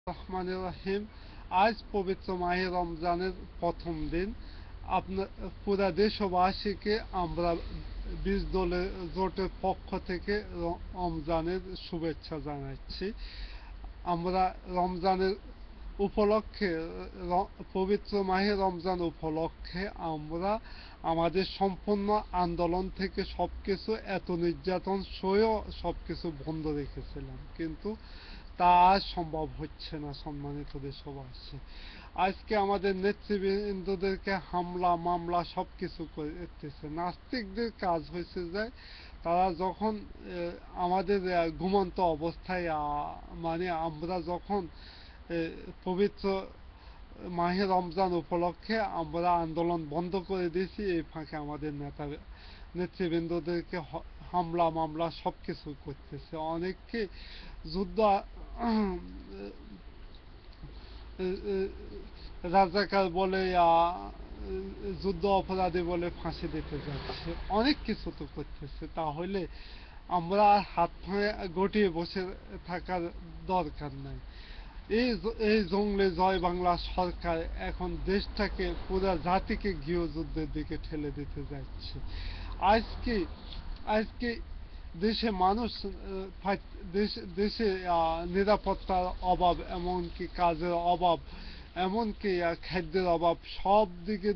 রহমানির রহিম। আজ পবিত্র মাহে রমজানের প্রথম দিন। আপনার পুরা দেশবাসীকে আমরা 20 দলের জোটের পক্ষ থেকে রমজানের শুভেচ্ছা জানাচ্ছি। আমরা রমজানের উপলক্ষে পবিত্র মাহে রমজান উপলক্ষে আমরা আমাদের সম্পূর্ণ আন্দোলন থেকে সবকিছু এত নির্যাতন সয়েও সবকিছু বন্ধ রেখেছিলাম, কিন্তু তা আজ সম্ভব হচ্ছে না। সম্মানিত দেশবাসী, আজকে আমাদের নেতৃবৃন্দদেরকে হামলা মামলা সবকিছু করতেছে। নাস্তিকদের কাজ হয়েছে যে তারা যখন আমাদের ঘুমন্ত অবস্থায় মানে আমরা যখন পবিত্র মাহে রমজান উপলক্ষে আমরা আন্দোলন বন্ধ করে দিয়েছি, এই ফাঁকে আমাদের নেতৃবৃন্দদেরকে হামলা মামলা সবকিছু করতেছে। অনেককে যুদ্ধ রাজাকার বলে, যুদ্ধ অপরাধী বলে ফাঁসি দিতে যাচ্ছে, অনেক কিছু তো করতেছে। তাহলে আমরা হাত পায়ে গটিয়ে বসে থাকার দরকার নাই। এই জঙ্গলে জয় বাংলা সরকার এখন দেশটাকে পুরো জাতিকে গৃহযুদ্ধের দিকে ঠেলে দিতে যাচ্ছে। আজকে আজকে দেশে মানুষ দেশে নিরাপত্তার অভাব, এমনকি কাজের অভাব, এমনকি খাদ্যের অভাব, সব দিকে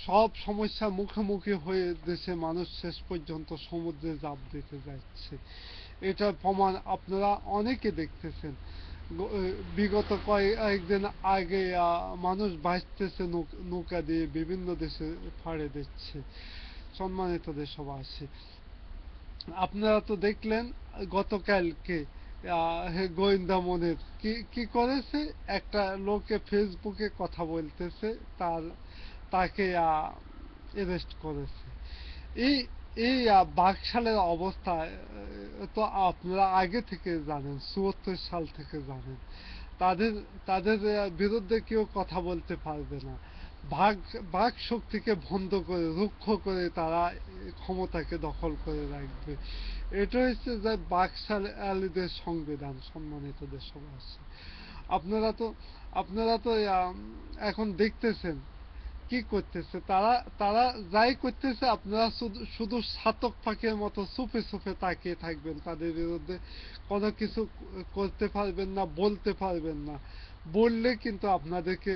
সব সমস্যার মুখোমুখি হয়ে দেশে মানুষ শেষ পর্যন্ত সমুদ্রে ঝাঁপ দিতে যাচ্ছে। এটার প্রমাণ আপনারা অনেকে দেখতেছেন। বিগত কয়েকদিন আগে মানুষ ভাসতেছে নৌকা দিয়ে, বিভিন্ন দেশে ফাড়ে দিচ্ছে। সম্মানিত দেশবাসী, আপনারা তো দেখলেন গতকালকে গোয়েন্দা মনের কি করেছে। একটা লোকে ফেসবুকে কথা বলতেছে, তাকে অ্যারেস্ট করেছে। এই এই বাকশালের অবস্থা তো আপনারা আগে থেকে জানেন, 74 সাল থেকে জানেন। তাদের তাদের বিরুদ্ধে কেউ কথা বলতে পারবে না। বাক শক্তিকে বন্ধ করে, রুক্ষ করে তারা ক্ষমতাকে দখল করে রাখবে। এটা হচ্ছে যে বাকশালীদের সংবিধান। সম্মানিত দেশবাসী, আপনারা তো আপনারা তো এখন দেখতেছেন কি করতেছে তারা। তারা যাই করতেছে, আপনারা শুধু ছাতক পাখির মতো চুপে চুপে তাকিয়ে থাকবেন। তাদের বিরুদ্ধে কোনো কিছু করতে পারবেন না, বলতে পারবেন না। বললে কিন্তু আপনাদেরকে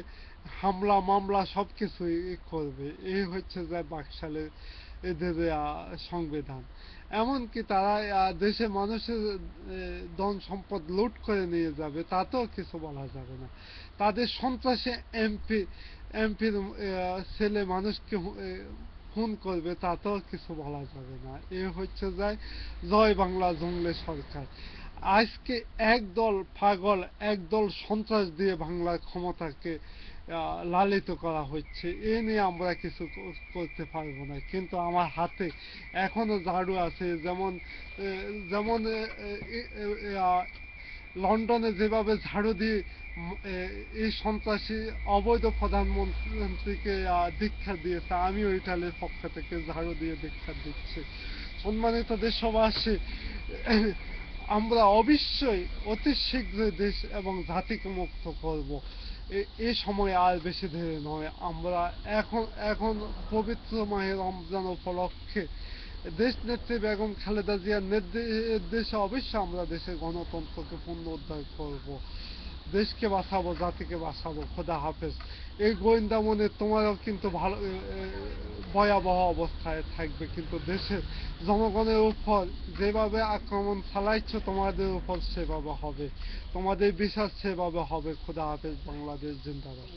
হামলা মামলা সবকিছুই করবে। এই হচ্ছে যে বাকশালের এদের সংবিধান। এমনকি তারা দেশে মানুষের ধন সম্পদ লুট করে নিয়ে যাবে, তাতেও কিছু বলা যাবে না। তাদের সন্ত্রাসী এমপির ছেলে মানুষকে খুন করবে, তাতেও কিছু বলা যাবে না। এ হচ্ছে যায় জয় বাংলা জঙ্গলে সরকার। আজকে একদল পাগল, একদল সন্ত্রাস দিয়ে বাংলার ক্ষমতাকে লালিত করা হচ্ছে। এ নিয়ে আমরা কিছু করতে পারবো না, কিন্তু আমার হাতে এখনো ঝাড়ু আছে। যেমন যেমন লন্ডনে যেভাবে ঝাড়ু দিয়ে এই সন্ত্রাসী অবৈধ প্রধানমন্ত্রীকে দীক্ষা দিয়েছে, আমিও ইটালির পক্ষ থেকে ঝাড়ু দিয়ে দীক্ষা দিচ্ছি। সম্মানিত দেশবাসী, আমরা অবশ্যই অতি শীঘ্রই দেশ এবং জাতিকে মুক্ত করব। এই সময় আর বেশি দেরি নয়। আমরা এখন এখন পবিত্র মাহে রমজান উপলক্ষে দেশ নেত্রী বেগম খালেদা জিয়ার নির্দেশে অবশ্যই আমরা দেশের গণতন্ত্রকে পুনরুদ্ধার করব। দেশকে বাঁচাবো, জাতিকে বাঁচাবো। খোদা হাফেজ। এই গোয়েন্দা মনে তোমারও কিন্তু ভালো ভয়াবহ অবস্থায় থাকবে, কিন্তু দেশের জনগণের উপর যেভাবে আক্রমণ চালাইছ, তোমাদের উপর সেভাবে হবে, তোমাদের বিচার সেভাবে হবে। খোদা হাফেজ। বাংলাদেশ জিন্দাবাদ।